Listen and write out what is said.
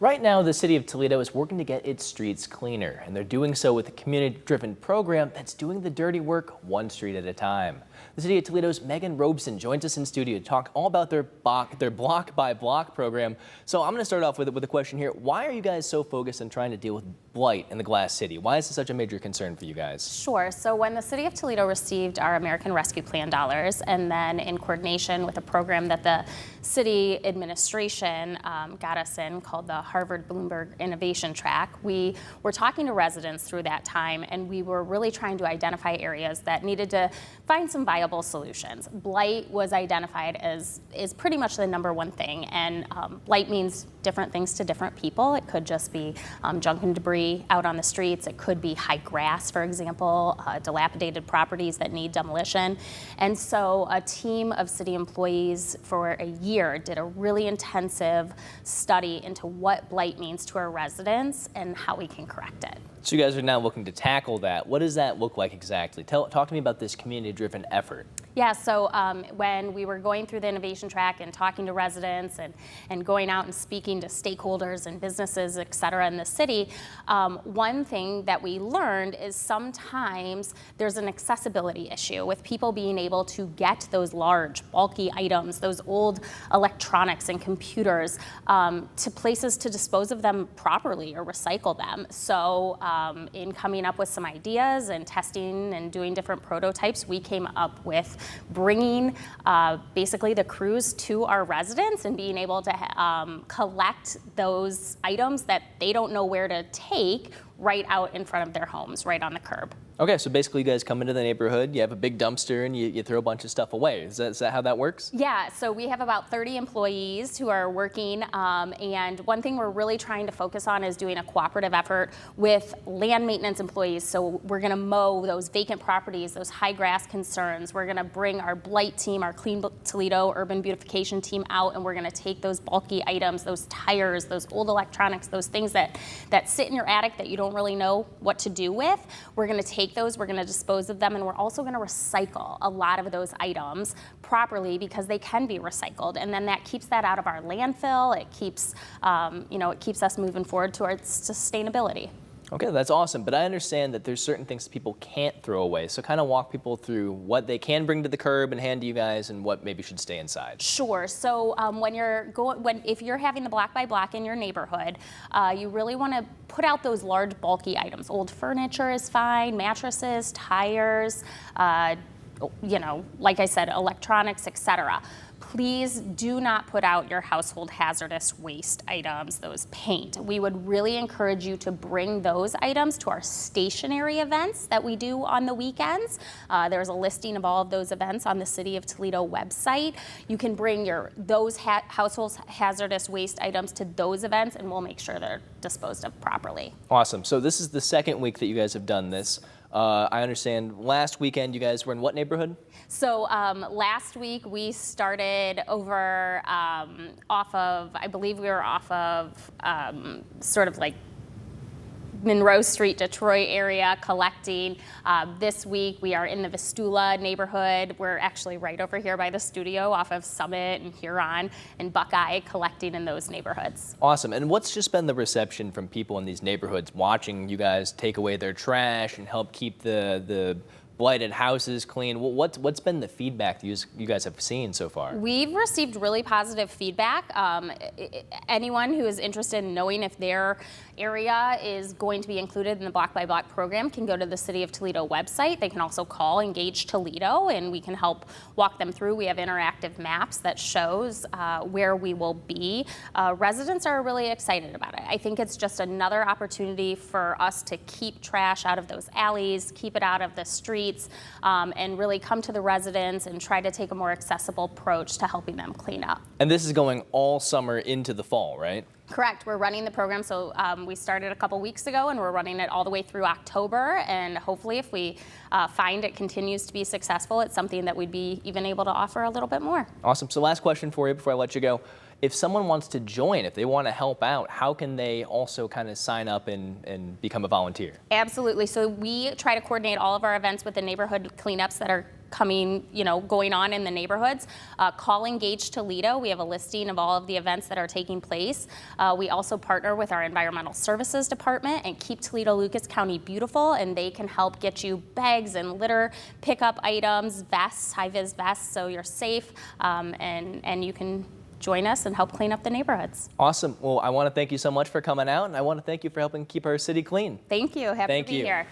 Right now, the city of Toledo is working to get its streets cleaner, and they're doing so with a community-driven program that's doing the dirty work one street at a time. The city of Toledo's Robson joins us in studio to talk all about their block-by-block program. So I'm going to start off with a question here. Why are you guys so focused on trying to deal with blight in the Glass City? Why is this such a major concern for you guys? Sure. So when the city of Toledo received our American Rescue Plan dollars, and then in coordination with a program that the city administration got us in called the Harvard Bloomberg Innovation Track, we were talking to residents through that time, and we were really trying to identify areas that needed to find some viable solutions. Blight was identified as pretty much the #1 thing, and blight means different things to different people. It could just be junk and debris out on the streets. It could be high grass, for example, dilapidated properties that need demolition. And so a team of city employees for a year did a really intensive study into what blight means to our residents and how we can correct it. So you guys are now looking to tackle that. What does that look like exactly? Talk to me about this community-driven effort. Yeah, so when we were going through the innovation track and talking to residents and going out and speaking to stakeholders and businesses, et cetera, in the city, one thing that we learned is sometimes there's an accessibility issue with people being able to get those large, bulky items, those old electronics and computers to places to dispose of them properly or recycle them. So in coming up with some ideas and testing and doing different prototypes, we came up with bringing basically the crews to our residents and being able to collect those items that they don't know where to take right out in front of their homes, right on the curb. Okay, so basically you guys come into the neighborhood, you have a big dumpster, and you throw a bunch of stuff away. Is that how that works? Yeah, so we have about 30 employees who are working, and one thing we're really trying to focus on is doing a cooperative effort with land maintenance employees. So we're gonna mow those vacant properties, those high grass concerns. We're gonna bring our blight team, our Clean Toledo Urban Beautification team out, and we're gonna take those bulky items, those tires, those old electronics, those things that sit in your attic that you don't really know what to do with. We're gonna take those, we're gonna dispose of them, and we're also gonna recycle a lot of those items properly because they can be recycled. And then that keeps that out of our landfill. It keeps, it keeps us moving forward towards sustainability. Okay, that's awesome, but I understand that there's certain things that people can't throw away. So kind of walk people through what they can bring to the curb and hand to you guys and what maybe should stay inside. Sure, so if you're having the block by block in your neighborhood, you really wanna put out those large bulky items. Old furniture is fine, mattresses, tires, like I said, electronics, etc. Please do not put out your household hazardous waste items, those paint. We would really encourage you to bring those items to our stationary events that we do on the weekends. There's a listing of all of those events on the City of Toledo website. You can bring those household hazardous waste items to those events, and we'll make sure they're disposed of properly. Awesome. So this is the second week that you guys have done this. I understand last weekend you guys were in what neighborhood? So last week we started over I believe we were off of sort of like Monroe Street, Detroit area collecting. This week we are in the Vistula neighborhood. We're actually right over here by the studio off of Summit and Huron and Buckeye collecting in those neighborhoods. Awesome. And what's just been the reception from people in these neighborhoods watching you guys take away their trash and help keep the blighted houses clean? What's been the feedback that you guys have seen so far? We've received really positive feedback. Anyone who is interested in knowing if their area is going to be included in the block by block program can go to the City of Toledo website. They can also call Engage Toledo and we can help walk them through. We have interactive maps that shows where we will be. Residents are really excited about it. I think it's just another opportunity for us to keep trash out of those alleys, keep it out of the streets, and really come to the residents and try to take a more accessible approach to helping them clean up. And this is going all summer into the fall, right? Correct. We're running the program, so we started a couple weeks ago and we're running it all the way through October, and hopefully if we find it continues to be successful, it's something that we'd be even able to offer a little bit more. Awesome. So last question for you before I let you go. If someone wants to join, if they want to help out, how can they also kind of sign up and become a volunteer? Absolutely. So we try to coordinate all of our events with the neighborhood cleanups that are going on in the neighborhoods. Call Engage Toledo. We have a listing of all of the events that are taking place. We also partner with our Environmental Services Department and Keep Toledo Lucas County Beautiful, and they can help get you bags and litter pickup items, vests, high-vis vests, so you're safe, and you can join us and help clean up the neighborhoods. Awesome. Well, I want to thank you so much for coming out, and I want to thank you for helping keep our city clean. Thank you. Happy to be here.